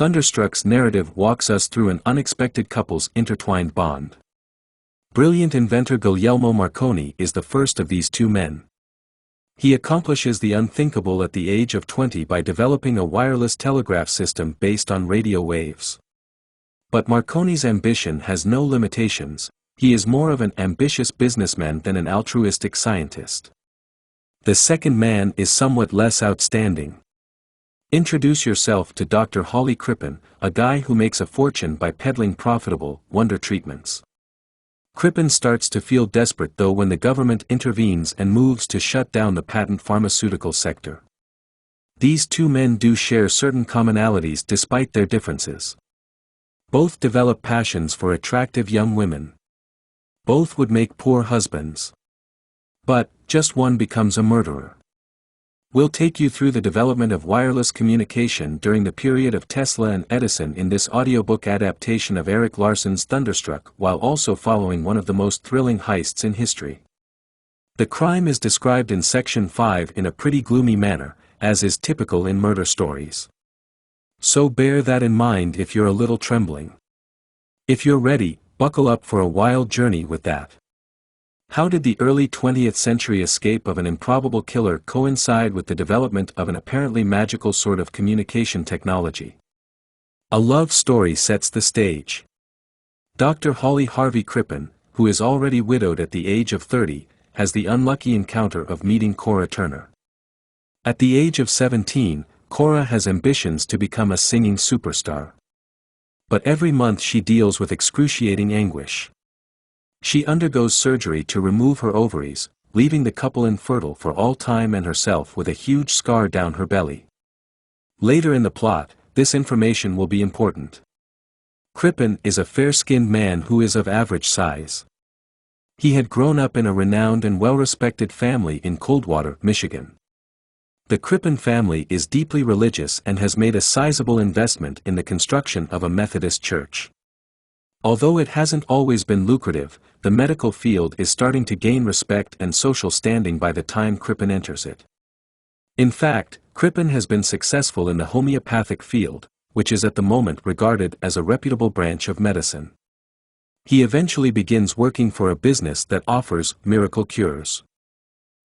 Thunderstruck's narrative walks us through an unexpected couple's intertwined bond. Brilliant inventor Guglielmo Marconi is the first of these two men. He accomplishes the unthinkable at the age of 20 by developing a wireless telegraph system based on radio waves. But Marconi's ambition has no limitations. He is more of an ambitious businessman than an altruistic scientist. The second man is somewhat less outstanding. Introduce yourself to Dr. Holly Crippen, a guy who makes a fortune by peddling profitable, wonder treatments. Crippen starts to feel desperate though when the government intervenes and moves to shut down the patent pharmaceutical sector. These two men do share certain commonalities despite their differences. Both develop passions for attractive young women. Both would make poor husbands. But, just one becomes a murderer. We'll take you through the development of wireless communication during the period of Tesla and Edison in this audiobook adaptation of Erik Larson's Thunderstruck, while also following one of the most thrilling heists in history. The crime is described in Section 5 in a pretty gloomy manner, as is typical in murder stories. So bear that in mind if you're a little trembling. If you're ready, buckle up for a wild journey with that. How did the early 20th century escape of an improbable killer coincide with the development of an apparently magical sort of communication technology? A love story sets the stage. Dr. Holly Harvey Crippen, who is already widowed at the age of 30, has the unlucky encounter of meeting Cora Turner. At the age of 17, Cora has ambitions to become a singing superstar. But every month she deals with excruciating anguish. She undergoes surgery to remove her ovaries, leaving the couple infertile for all time and herself with a huge scar down her belly. Later in the plot, this information will be important. Crippen is a fair-skinned man who is of average size. He had grown up in a renowned and well-respected family in Coldwater, Michigan. The Crippen family is deeply religious and has made a sizable investment in the construction of a Methodist church. Although it hasn't always been lucrative, the medical field is starting to gain respect and social standing by the time Crippen enters it. In fact, Crippen has been successful in the homeopathic field, which is at the moment regarded as a reputable branch of medicine. He eventually begins working for a business that offers miracle cures.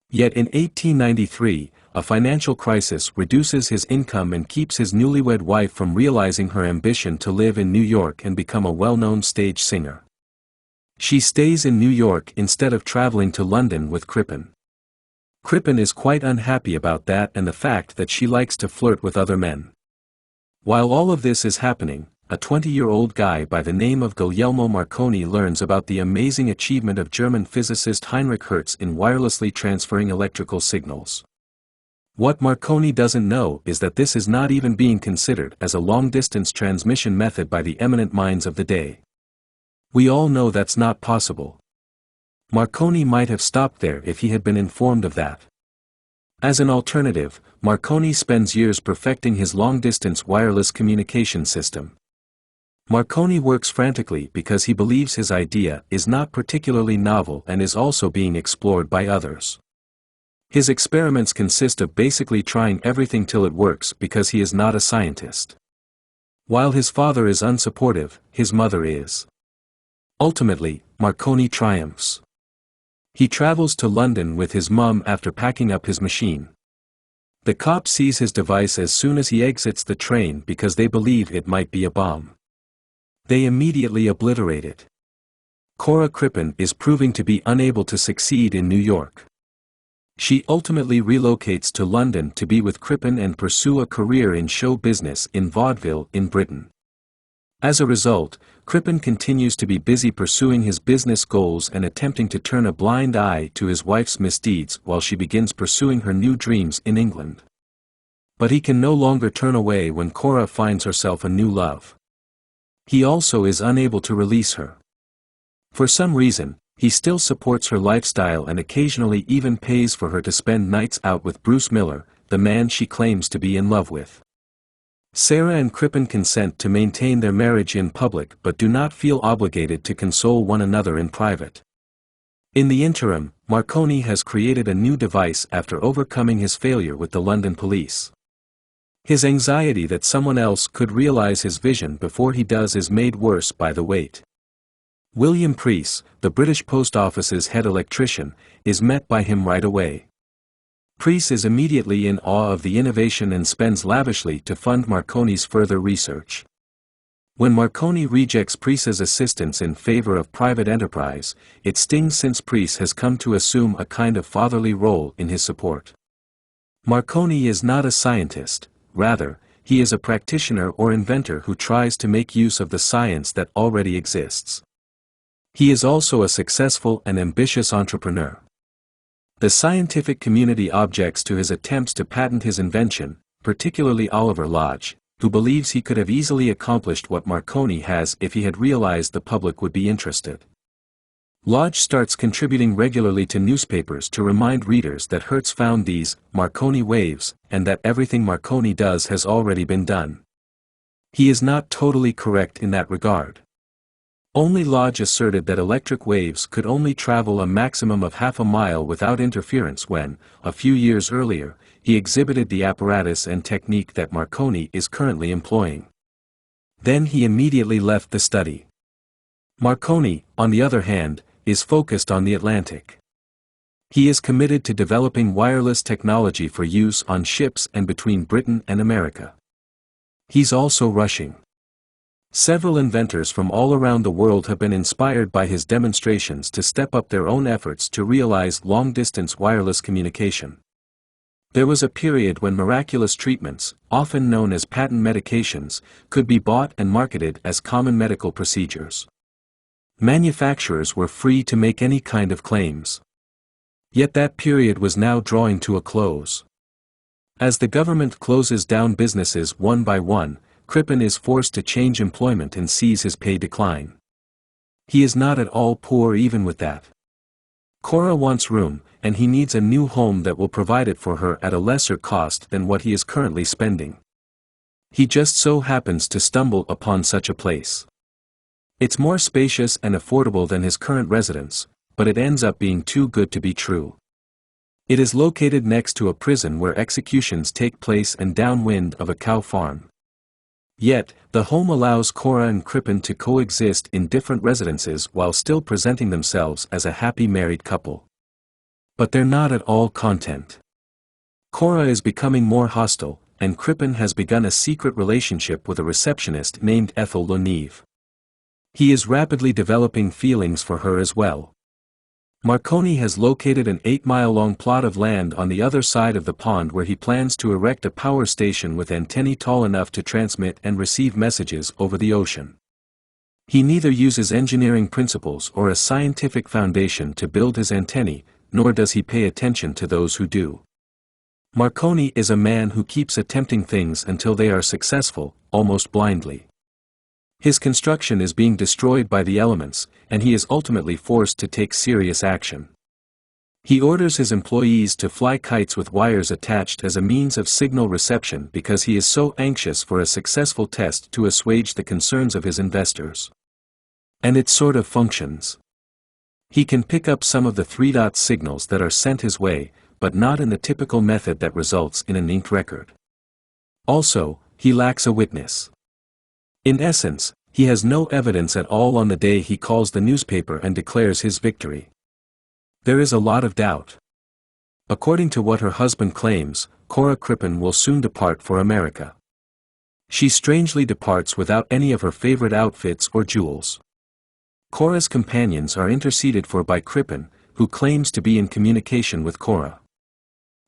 Yet in 1893, a financial crisis reduces his income and keeps his newlywed wife from realizing her ambition to live in New York and become a well-known stage singer. She stays in New York instead of traveling to London with Crippen. Crippen is quite unhappy about that and the fact that she likes to flirt with other men. While all of this is happening, a 20-year-old guy by the name of Guglielmo Marconi learns about the amazing achievement of German physicist Heinrich Hertz in wirelessly transferring electrical signals. What Marconi doesn't know is that this is not even being considered as a long-distance transmission method by the eminent minds of the day. We all know that's not possible. Marconi might have stopped there if he had been informed of that. As an alternative, Marconi spends years perfecting his long-distance wireless communication system. Marconi works frantically because he believes his idea is not particularly novel and is also being explored by others. His experiments consist of basically trying everything till it works because he is not a scientist. While his father is unsupportive, his mother is. Ultimately, Marconi triumphs. He travels to London with his mum after packing up his machine. The cops seize his device as soon as he exits the train because they believe it might be a bomb. They immediately obliterate it. Cora Crippen is proving to be unable to succeed in New York. She ultimately relocates to London to be with Crippen and pursue a career in show business in vaudeville in Britain. As a result, Crippen continues to be busy pursuing his business goals and attempting to turn a blind eye to his wife's misdeeds while she begins pursuing her new dreams in England. But he can no longer turn away when Cora finds herself a new love. He also is unable to release her. For some reason, he still supports her lifestyle and occasionally even pays for her to spend nights out with Bruce Miller, the man she claims to be in love with. Sarah and Crippen consent to maintain their marriage in public but do not feel obligated to console one another in private. In the interim, Marconi has created a new device after overcoming his failure with the London police. His anxiety that someone else could realize his vision before he does is made worse by the wait. William Preece, the British Post Office's head electrician, is met by him right away. Preece is immediately in awe of the innovation and spends lavishly to fund Marconi's further research. When Marconi rejects Preece's assistance in favor of private enterprise, it stings since Preece has come to assume a kind of fatherly role in his support. Marconi is not a scientist, rather, he is a practitioner or inventor who tries to make use of the science that already exists. He is also a successful and ambitious entrepreneur. The scientific community objects to his attempts to patent his invention, particularly Oliver Lodge, who believes he could have easily accomplished what Marconi has if he had realized the public would be interested. Lodge starts contributing regularly to newspapers to remind readers that Hertz found these Marconi waves, and that everything Marconi does has already been done. He is not totally correct in that regard. Only Lodge asserted that electric waves could only travel a maximum of half a mile without interference when, a few years earlier, he exhibited the apparatus and technique that Marconi is currently employing. Then he immediately left the study. Marconi, on the other hand, is focused on the Atlantic. He is committed to developing wireless technology for use on ships and between Britain and America. He's also rushing. Several inventors from all around the world have been inspired by his demonstrations to step up their own efforts to realize long-distance wireless communication. There was a period when miraculous treatments, often known as patent medications, could be bought and marketed as common medical procedures. Manufacturers were free to make any kind of claims. Yet that period was now drawing to a close. As the government closes down businesses one by one, Crippen is forced to change employment and sees his pay decline. He is not at all poor even with that. Cora wants room, and he needs a new home that will provide it for her at a lesser cost than what he is currently spending. He just so happens to stumble upon such a place. It's more spacious and affordable than his current residence, but it ends up being too good to be true. It is located next to a prison where executions take place and downwind of a cow farm. Yet, the home allows Cora and Crippen to coexist in different residences while still presenting themselves as a happy married couple. But they're not at all content. Cora is becoming more hostile, and Crippen has begun a secret relationship with a receptionist named Ethel Leneve. He is rapidly developing feelings for her as well. Marconi has located an 8-mile-long plot of land on the other side of the pond where he plans to erect a power station with antennae tall enough to transmit and receive messages over the ocean. He neither uses engineering principles or a scientific foundation to build his antennae, nor does he pay attention to those who do. Marconi is a man who keeps attempting things until they are successful, almost blindly. His construction is being destroyed by the elements, and he is ultimately forced to take serious action. He orders his employees to fly kites with wires attached as a means of signal reception because he is so anxious for a successful test to assuage the concerns of his investors. And it sort of functions. He can pick up some of the 3-dot signals that are sent his way, but not in the typical method that results in an inked record. Also, he lacks a witness. In essence, he has no evidence at all on the day he calls the newspaper and declares his victory. There is a lot of doubt. According to what her husband claims, Cora Crippen will soon depart for America. She strangely departs without any of her favorite outfits or jewels. Cora's companions are interceded for by Crippen, who claims to be in communication with Cora.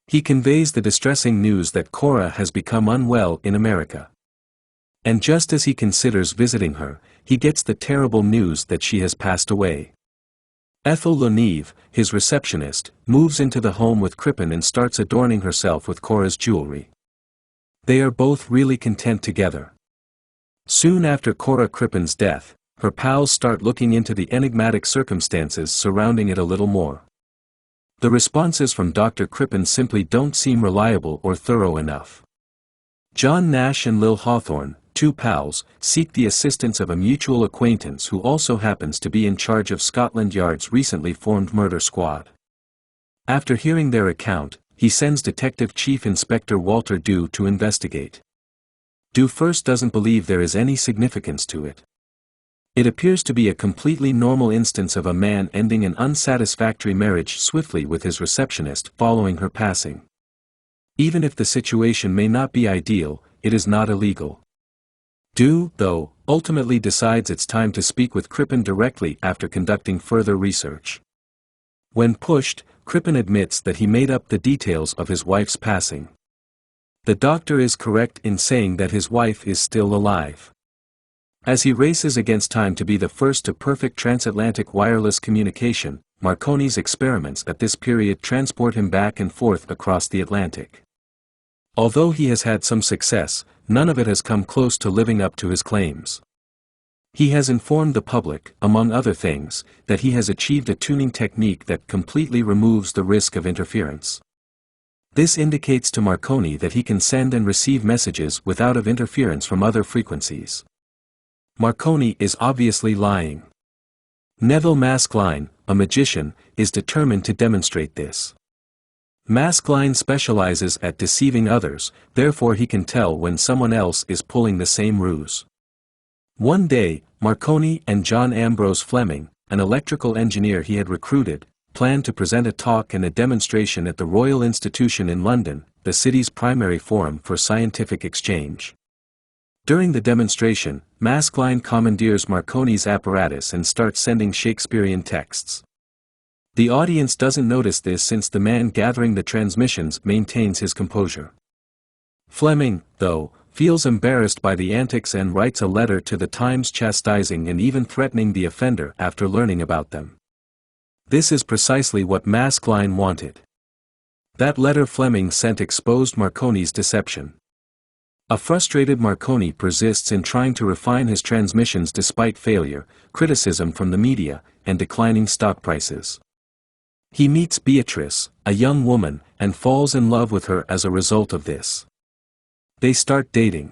He conveys the distressing news that Cora has become unwell in America. And just as he considers visiting her, he gets the terrible news that she has passed away. Ethel Leneve, his receptionist, moves into the home with Crippen and starts adorning herself with Cora's jewelry. They are both really content together. Soon after Cora Crippen's death, her pals start looking into the enigmatic circumstances surrounding it a little more. The responses from Dr. Crippen simply don't seem reliable or thorough enough. John Nash and Lil Hawthorne, 2 pals, seek the assistance of a mutual acquaintance who also happens to be in charge of Scotland Yard's recently formed murder squad. After hearing their account, he sends Detective Chief Inspector Walter Dew to investigate. Du first doesn't believe there is any significance to it. It appears to be a completely normal instance of a man ending an unsatisfactory marriage swiftly with his receptionist following her passing. Even if the situation may not be ideal, it is not illegal. Du, though, ultimately decides it's time to speak with Crippen directly after conducting further research. When pushed, Crippen admits that he made up the details of his wife's passing. The doctor is correct in saying that his wife is still alive. As he races against time to be the first to perfect transatlantic wireless communication, Marconi's experiments at this period transport him back and forth across the Atlantic. Although he has had some success, none of it has come close to living up to his claims. He has informed the public, among other things, that he has achieved a tuning technique that completely removes the risk of interference. This indicates to Marconi that he can send and receive messages without interference from other frequencies. Marconi is obviously lying. Neville Maskelyne, a magician, is determined to demonstrate this. Maskelyne specializes at deceiving others, therefore he can tell when someone else is pulling the same ruse. One day, Marconi and John Ambrose Fleming, an electrical engineer he had recruited, planned to present a talk and a demonstration at the Royal Institution in London, the city's primary forum for scientific exchange. During the demonstration, Maskelyne commandeers Marconi's apparatus and starts sending Shakespearean texts. The audience doesn't notice this since the man gathering the transmissions maintains his composure. Fleming, though, feels embarrassed by the antics and writes a letter to the Times chastising and even threatening the offender after learning about them. This is precisely what Maskelyne wanted. That letter Fleming sent exposed Marconi's deception. A frustrated Marconi persists in trying to refine his transmissions despite failure, criticism from the media, and declining stock prices. He meets Beatrice, a young woman, and falls in love with her as a result of this. They start dating.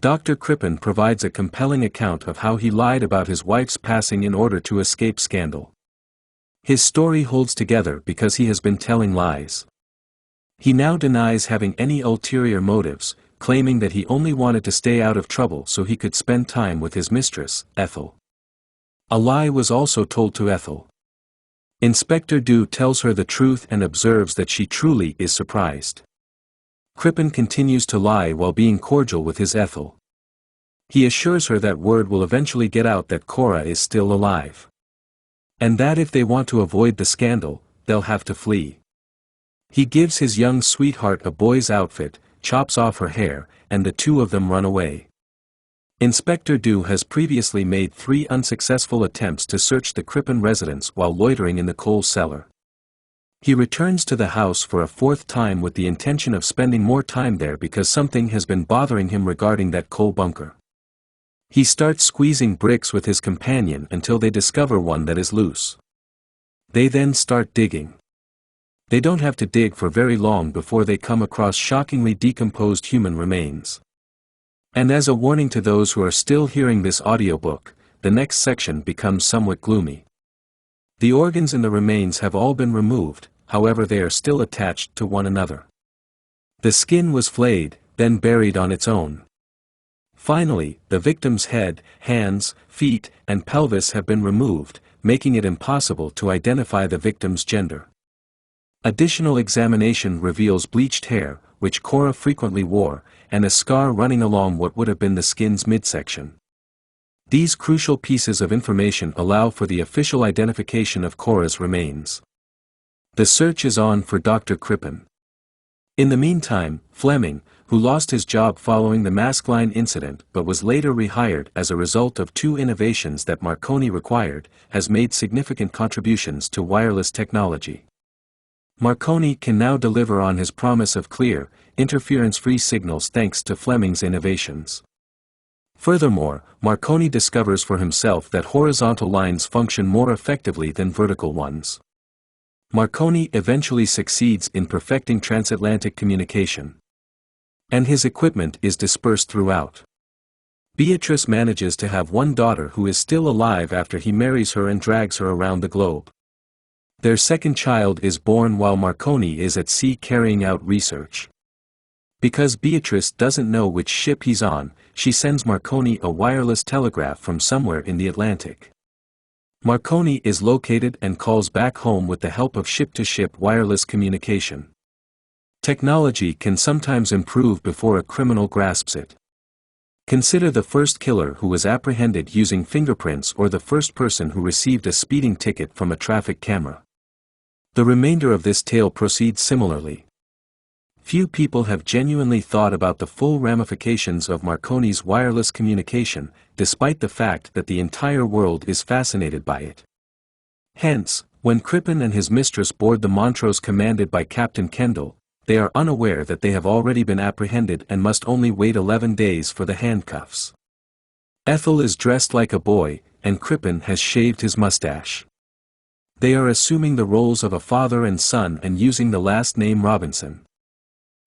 Dr. Crippen provides a compelling account of how he lied about his wife's passing in order to escape scandal. His story holds together because he has been telling lies. He now denies having any ulterior motives, claiming that he only wanted to stay out of trouble so he could spend time with his mistress, Ethel. A lie was also told to Ethel. Inspector Du tells her the truth and observes that she truly is surprised. Crippen continues to lie while being cordial with his Ethel. He assures her that word will eventually get out that Cora is still alive. And that if they want to avoid the scandal, they'll have to flee. He gives his young sweetheart a boy's outfit, chops off her hair, and the two of them run away. Inspector Du has previously made 3 unsuccessful attempts to search the Crippen residence while loitering in the coal cellar. He returns to the house for a 4th time with the intention of spending more time there because something has been bothering him regarding that coal bunker. He starts squeezing bricks with his companion until they discover one that is loose. They then start digging. They don't have to dig for very long before they come across shockingly decomposed human remains. And as a warning to those who are still hearing this audiobook, the next section becomes somewhat gloomy. The organs in the remains have all been removed, however they are still attached to one another. The skin was flayed, then buried on its own. Finally, the victim's head, hands, feet, and pelvis have been removed, making it impossible to identify the victim's gender. Additional examination reveals bleached hair, which Cora frequently wore, and a scar running along what would have been the skin's midsection. These crucial pieces of information allow for the official identification of Cora's remains. The search is on for Dr. Crippen. In the meantime, Fleming, who lost his job following the Maskelyne incident but was later rehired as a result of 2 innovations that Marconi required, has made significant contributions to wireless technology. Marconi can now deliver on his promise of clear, interference-free signals thanks to Fleming's innovations. Furthermore, Marconi discovers for himself that horizontal lines function more effectively than vertical ones. Marconi eventually succeeds in perfecting transatlantic communication. And his equipment is dispersed throughout. Beatrice manages to have one daughter who is still alive after he marries her and drags her around the globe. Their second child is born while Marconi is at sea carrying out research. Because Beatrice doesn't know which ship he's on, she sends Marconi a wireless telegraph from somewhere in the Atlantic. Marconi is located and calls back home with the help of ship-to-ship wireless communication. Technology can sometimes improve before a criminal grasps it. Consider the first killer who was apprehended using fingerprints or the first person who received a speeding ticket from a traffic camera. The remainder of this tale proceeds similarly. Few people have genuinely thought about the full ramifications of Marconi's wireless communication, despite the fact that the entire world is fascinated by it. Hence, when Crippen and his mistress board the Montrose commanded by Captain Kendall, they are unaware that they have already been apprehended and must only wait 11 days for the handcuffs. Ethel is dressed like a boy, and Crippen has shaved his mustache. They are assuming the roles of a father and son and using the last name Robinson.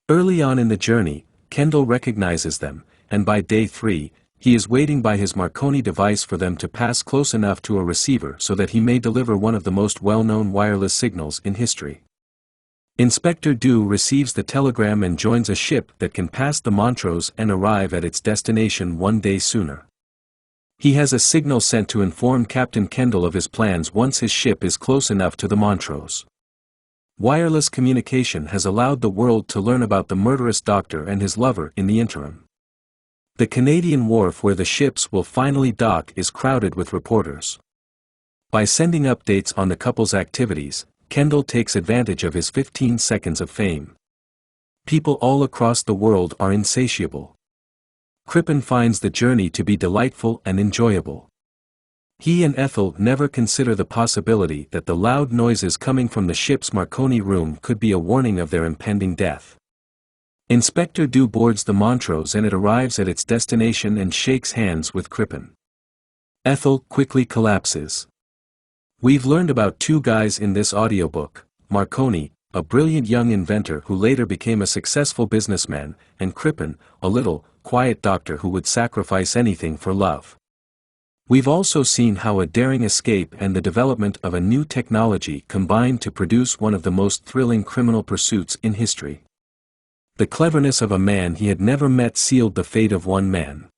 Early on in the journey, Kendall recognizes them, and by day 3, he is waiting by his Marconi device for them to pass close enough to a receiver so that he may deliver one of the most well-known wireless signals in history. Inspector Dew receives the telegram and joins a ship that can pass the Montrose and arrive at its destination 1 day sooner. He has a signal sent to inform Captain Kendall of his plans once his ship is close enough to the Montrose. Wireless communication has allowed the world to learn about the murderous doctor and his lover in the interim. The Canadian wharf where the ships will finally dock is crowded with reporters. By sending updates on the couple's activities, Kendall takes advantage of his 15 seconds of fame. People all across the world are insatiable. Crippen finds the journey to be delightful and enjoyable. He and Ethel never consider the possibility that the loud noises coming from the ship's Marconi room could be a warning of their impending death. Inspector Dew boards the Montrose and it arrives at its destination and shakes hands with Crippen. Ethel quickly collapses. We've learned about 2 guys in this audiobook, Marconi, a brilliant young inventor who later became a successful businessman, and Crippen, a little, quiet doctor who would sacrifice anything for love. We've also seen how a daring escape and the development of a new technology combined to produce one of the most thrilling criminal pursuits in history. The cleverness of a man he had never met sealed the fate of one man.